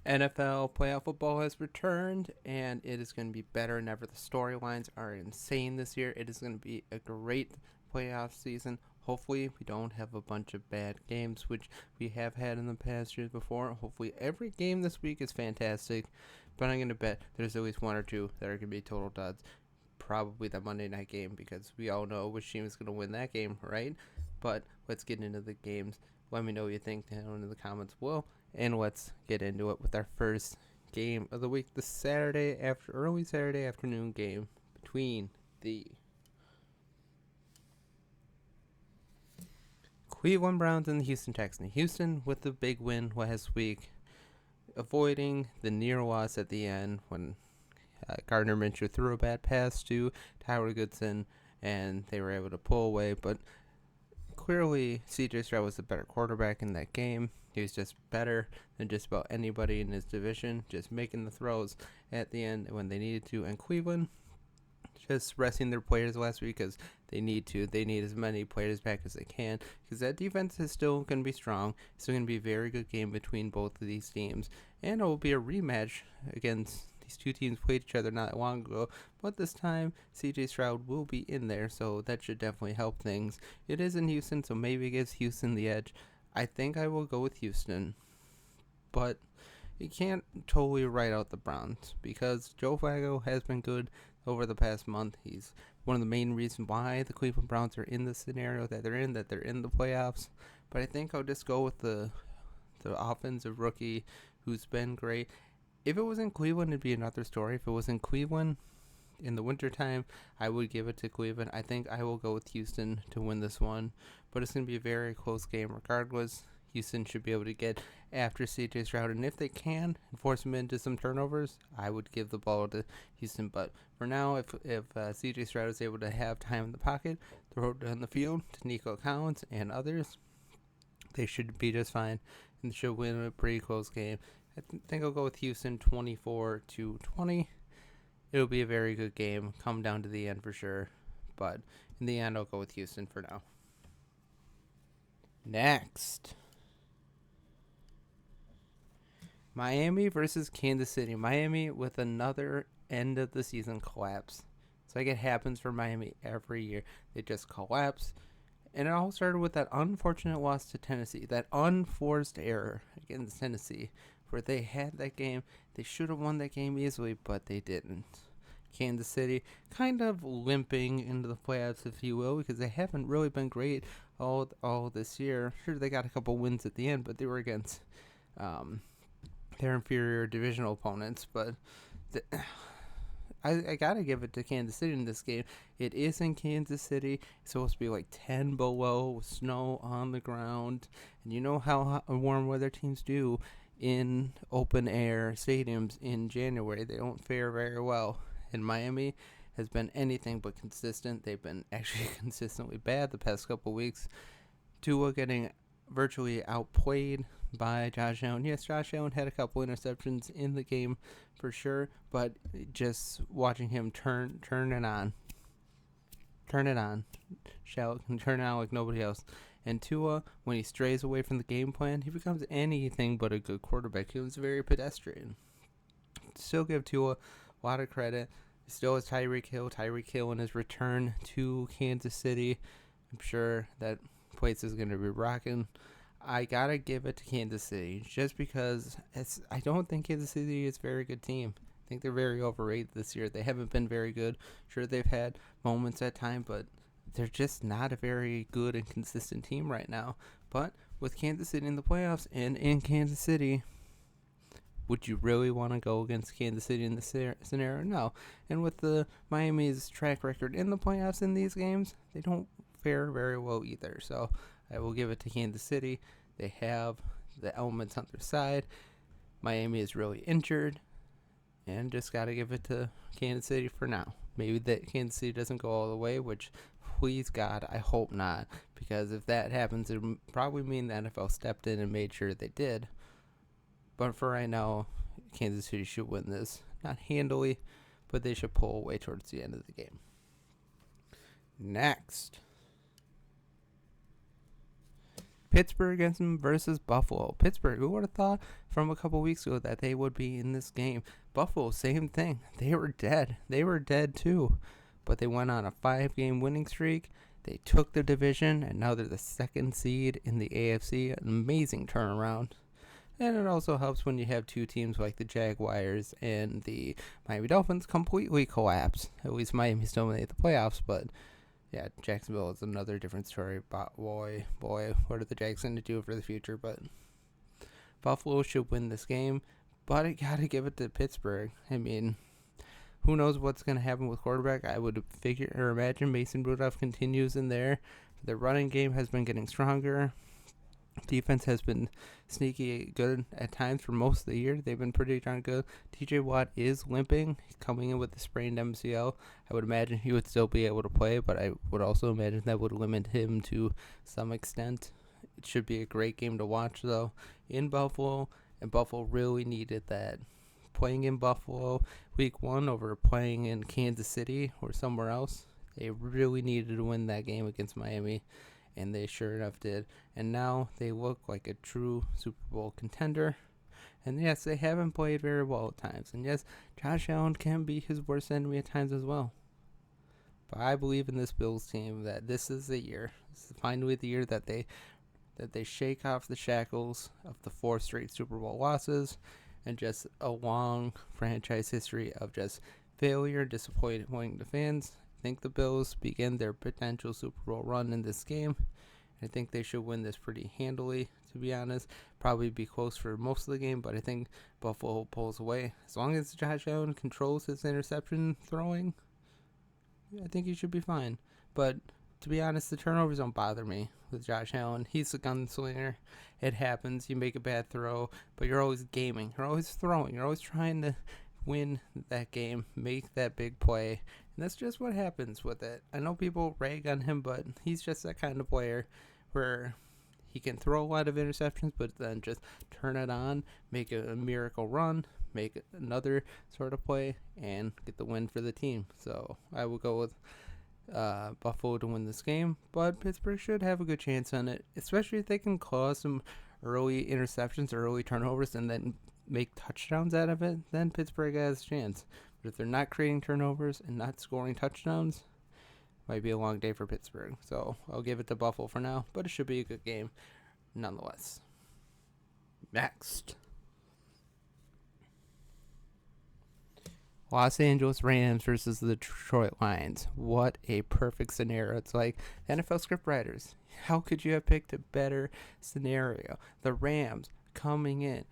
NFL playoff football has returned, and it is going to be better than ever. The storylines are insane this year. It is going to be a great playoff season. Hopefully, we don't have a bunch of bad games, which we have had in the past years before. Hopefully, every game this week is fantastic, but I'm going to bet there's at least one or two that are going to be total duds. Probably the Monday night game, because we all know which team is going to win that game, right? But let's get into the games. Let me know what you think down in the comments below, and let's get into it with our first game of the week, the early Saturday afternoon game between the Cleveland Browns and the Houston Texans. Houston with the big win last week, avoiding the near loss at the end when Gardner Minshew threw a bad pass to Tyler Goodson, and they were able to pull away. But clearly, C.J. Stroud was the better quarterback in that game. He was just better than just about anybody in his division, just making the throws at the end when they needed to. And Cleveland just resting their players last week because they need to. They need as many players back as they can because that defense is still going to be strong. It's still going to be a very good game between both of these teams. And it will be a rematch against these two teams played each other not that long ago, but this time C.J. Stroud will be in there, so that should definitely help things. It is in Houston, so maybe it gives Houston the edge. I think I will go with Houston, but you can't totally write out the Browns because Joe Flacco has been good over the past month. He's one of the main reasons why the Cleveland Browns are in the scenario that they're in the playoffs. But I think I'll just go with the offensive rookie who's been great. If it was in Cleveland, it'd be another story. If it was in Cleveland in the wintertime, I would give it to Cleveland. I think I will go with Houston to win this one. But it's going to be a very close game regardless. Houston should be able to get after C.J. Stroud. And if they can and force him into some turnovers, I would give the ball to Houston. But for now, if C.J. Stroud is able to have time in the pocket, throw it down the field to Nico Collins and others, they should be just fine and should win a pretty close game. I think I'll go with Houston 24-20. It'll be a very good game. Come down to the end for sure. But in the end, I'll go with Houston for now. Next, Miami versus Kansas City. Miami with another end of the season collapse. It's like it happens for Miami every year. They just collapse. And it all started with that unfortunate loss to Tennessee. That unforced error against Tennessee. Where they had that game. They should have won that game easily, but they didn't. Kansas City kind of limping into the playoffs, if you will, because they haven't really been great all this year. Sure, they got a couple wins at the end, but they were against their inferior divisional opponents. But I got to give it to Kansas City in this game. It is in Kansas City. It's supposed to be like 10 below with snow on the ground. And you know how warm weather teams do in open air stadiums in January. They don't fare very well. And Miami has been anything but consistent. They've been actually consistently bad the past couple weeks. Tua getting virtually outplayed by Josh Allen. Yes, Josh Allen had a couple interceptions in the game for sure, but just watching him turn it on. Turn it on. Can turn it on like nobody else. And Tua, when he strays away from the game plan, he becomes anything but a good quarterback. He was very pedestrian. Still give Tua a lot of credit. Still has Tyreek Hill. Tyreek Hill in his return to Kansas City. I'm sure that place is going to be rocking. I got to give it to Kansas City just because I don't think Kansas City is a very good team. I think they're very overrated this year. They haven't been very good. Sure, they've had moments at time, but they're just not a very good and consistent team right now. But with Kansas City in the playoffs and in Kansas City, would you really want to go against Kansas City in this scenario? No. And with the Miami's track record in the playoffs in these games, they don't fare very well either. So I will give it to Kansas City. They have the elements on their side. Miami is really injured. And just got to give it to Kansas City for now. Maybe that Kansas City doesn't go all the way, which, please God, I hope not. Because if that happens, it would probably mean the NFL stepped in and made sure they did. But for right now, Kansas City should win this. Not handily, but they should pull away towards the end of the game. Next, Pittsburgh versus Buffalo. Pittsburgh, who would have thought from a couple weeks ago that they would be in this game? Buffalo, same thing. They were dead. They were dead too. But they went on a 5-game winning streak. They took the division, and now they're the 2nd seed in the AFC. An amazing turnaround. And it also helps when you have two teams like the Jaguars and the Miami Dolphins completely collapse. At least Miami still made the playoffs, but yeah, Jacksonville is another different story. But boy, what are the Jags going to do for the future? But Buffalo should win this game, but I got to give it to Pittsburgh. I mean, who knows what's going to happen with quarterback? I would figure or imagine Mason Rudolph continues in there. The running game has been getting stronger. Defense has been sneaky good at times for most of the year. They've been pretty darn good. TJ Watt is limping. He's coming in with the sprained MCL. I would imagine he would still be able to play, but I would also imagine that would limit him to some extent. It should be a great game to watch, though, in Buffalo, and Buffalo really needed that. Playing in Buffalo week 1 over playing in Kansas City or somewhere else, they really needed to win that game against Miami. And they sure enough did. And now they look like a true Super Bowl contender. And yes, they haven't played very well at times. And yes, Josh Allen can be his worst enemy at times as well. But I believe in this Bills team that this is the year. This is finally the year that they shake off the shackles of the 4 straight Super Bowl losses and just a long franchise history of just failure, disappointing the fans. I think the Bills begin their potential Super Bowl run in this game. I think they should win this pretty handily, to be honest. Probably be close for most of the game, but I think Buffalo pulls away. As long as Josh Allen controls his interception throwing, I think he should be fine. But to be honest, the turnovers don't bother me with Josh Allen. He's a gunslinger. It happens. You make a bad throw, but you're always gaming. You're always throwing. You're always trying to win that game, make that big play. And that's just what happens with it. I know people rag on him, but he's just that kind of player where he can throw a lot of interceptions, but then just turn it on, make a miracle run, make another sort of play, and get the win for the team. So I will go with Buffalo to win this game, but Pittsburgh should have a good chance on it, especially if they can cause some early interceptions or early turnovers and then make touchdowns out of it. Then Pittsburgh has a chance. But if they're not creating turnovers and not scoring touchdowns, might be a long day for Pittsburgh. So I'll give it to Buffalo for now, but it should be a good game nonetheless. Next, Los Angeles Rams versus the Detroit Lions. What a perfect scenario. It's like NFL scriptwriters. How could you have picked a better scenario? The Rams coming in.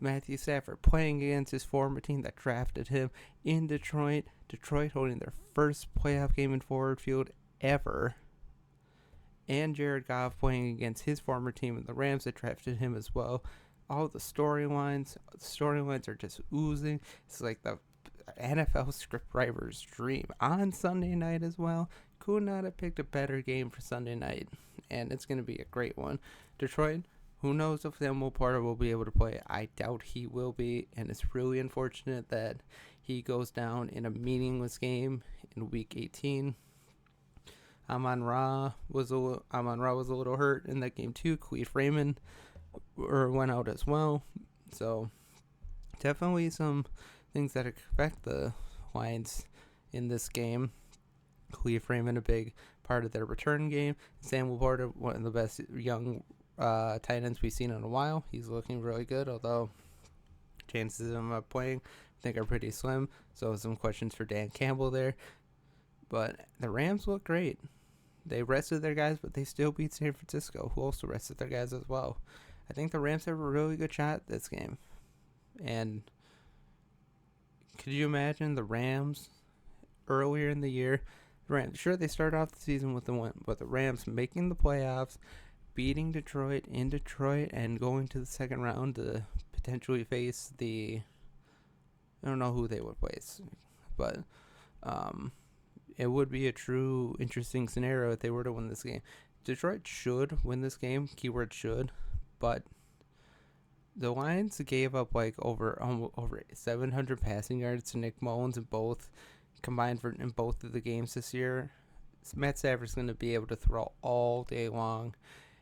Matthew Stafford playing against his former team that drafted him in Detroit. Detroit holding their first playoff game in Ford Field ever. And Jared Goff playing against his former team and the Rams that drafted him as well. All the storylines are just oozing. It's like the NFL scriptwriter's dream on Sunday night as well. Could not have picked a better game for Sunday night. And it's going to be a great one. Detroit, who knows if Samuel Porter will be able to play? I doubt he will be, and it's really unfortunate that he goes down in a meaningless game in Week 18. Amon-Ra was a little hurt in that game too. Khalif Raymond went out as well. So definitely some things that affect the Lions in this game. Khalif Raymond, a big part of their return game. Samuel Porter, one of the best young tight ends we've seen in a while. He's looking really good, although chances of him playing I think are pretty slim. So some questions for Dan Campbell there. But the Rams look great. They rested their guys, but they still beat San Francisco, who also rested their guys as well. I think the Rams have a really good shot at this game. And could you imagine the Rams earlier in the year? Sure, they started off the season with the win, but the Rams making the playoffs, beating Detroit in Detroit, and going to the second round to potentially face I don't know who they would face, but it would be a true interesting scenario if they were to win this game. Detroit should win this game, keyword should, but the Lions gave up like over 700 passing yards to Nick Mullins in both of the games this year. Matt Stafford's going to be able to throw all day long,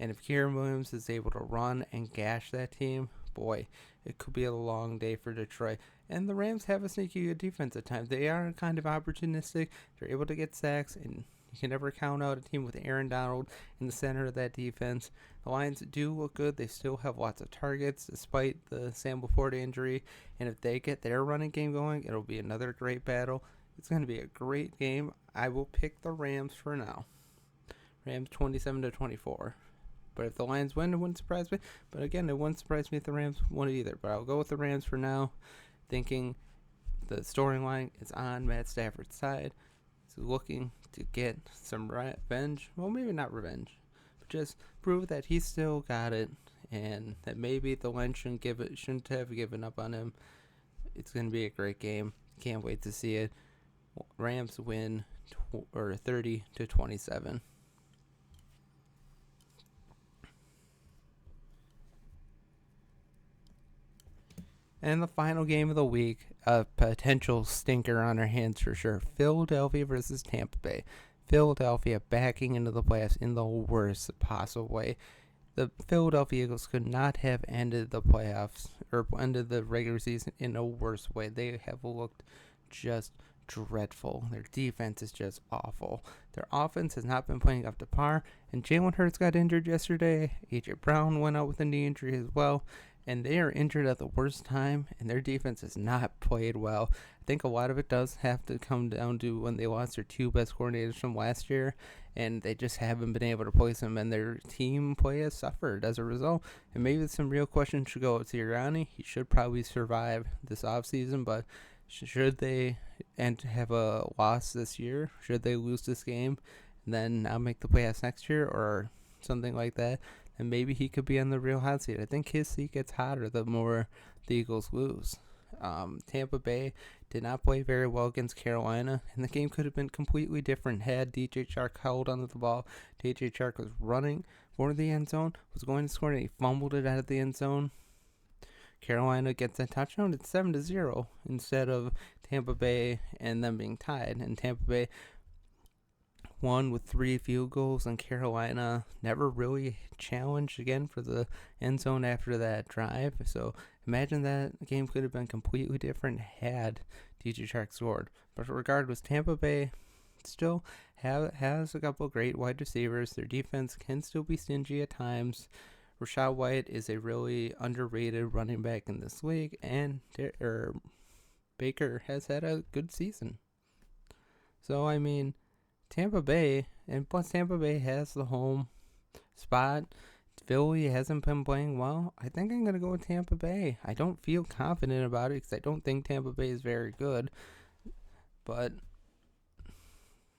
And if Kieran Williams is able to run and gash that team, boy, it could be a long day for Detroit. And the Rams have a sneaky good defense at times. They are kind of opportunistic. They're able to get sacks, and you can never count out a team with Aaron Donald in the center of that defense. The Lions do look good. They still have lots of targets despite the Sam Laporta injury. And if they get their running game going, it'll be another great battle. It's going to be a great game. I will pick the Rams for now. Rams 27-24. But if the Lions win, it wouldn't surprise me. But again, it wouldn't surprise me if the Rams won either. But I'll go with the Rams for now, thinking the storyline is on Matt Stafford's side. He's looking to get some revenge. Well, maybe not revenge, but just prove that he still got it, and that maybe the Lions shouldn't have given up on him. It's going to be a great game. Can't wait to see it. Rams win 30-27. And the final game of the week, a potential stinker on our hands for sure. Philadelphia versus Tampa Bay. Philadelphia backing into the playoffs in the worst possible way. The Philadelphia Eagles could not have ended the playoffs or ended the regular season in a worse way. They have looked just dreadful. Their defense is just awful. Their offense has not been playing up to par. And Jalen Hurts got injured yesterday. A.J. Brown went out with a knee injury as well. And they are injured at the worst time, and their defense has not played well. I think a lot of it does have to come down to when they lost their two best coordinators from last year, and they just haven't been able to place them, and their team play has suffered as a result. And maybe some real questions should go to Sirianni. He should probably survive this offseason, but should they have a loss this year? Should they lose this game and then not make the playoffs next year or something like that? And maybe he could be on the real hot seat. I think his seat gets hotter the more the Eagles lose. Tampa Bay did not play very well against Carolina, and the game could have been completely different had DJ Chark held onto the ball. DJ Chark was running for the end zone, was going to score, and he fumbled it out of the end zone. Carolina gets a touchdown. It's 7-0 instead of Tampa Bay and them being tied. And Tampa Bay won with 3 field goals, and Carolina never really challenged again for the end zone after that drive. So imagine that game could have been completely different had DJ Chark scored. But regardless, Tampa Bay still has a couple great wide receivers. Their defense can still be stingy at times. Rachaad White is a really underrated running back in this league, and Baker has had a good season. So, I mean, Tampa Bay, and plus Tampa Bay has the home spot. Philly hasn't been playing well. I think I'm going to go with Tampa Bay. I don't feel confident about it because I don't think Tampa Bay is very good. But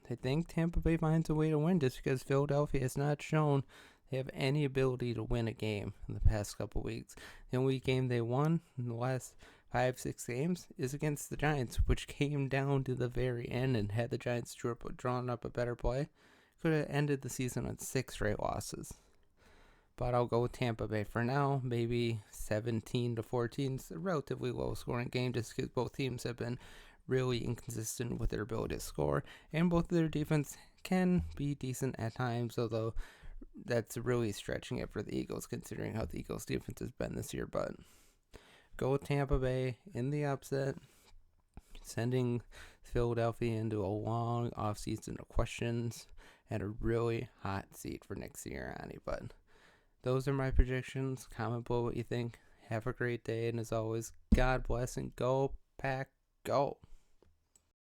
I think Tampa Bay finds a way to win just because Philadelphia has not shown they have any ability to win a game in the past couple weeks. The only game they won in the last 5-6 games is against the Giants, which came down to the very end, and had the Giants drawn up a better play, could have ended the season on 6 straight losses. But I'll go with Tampa Bay for now. Maybe 17-14. It's a relatively low scoring game just because both teams have been really inconsistent with their ability to score, and both of their defense can be decent at times, although that's really stretching it for the Eagles considering how the Eagles defense has been this year. But go with Tampa Bay in the upset, sending Philadelphia into a long offseason of questions and a really hot seat for Nick Sirianni. But those are my predictions. Comment below what you think. Have a great day, and as always, God bless, and go Pack, go.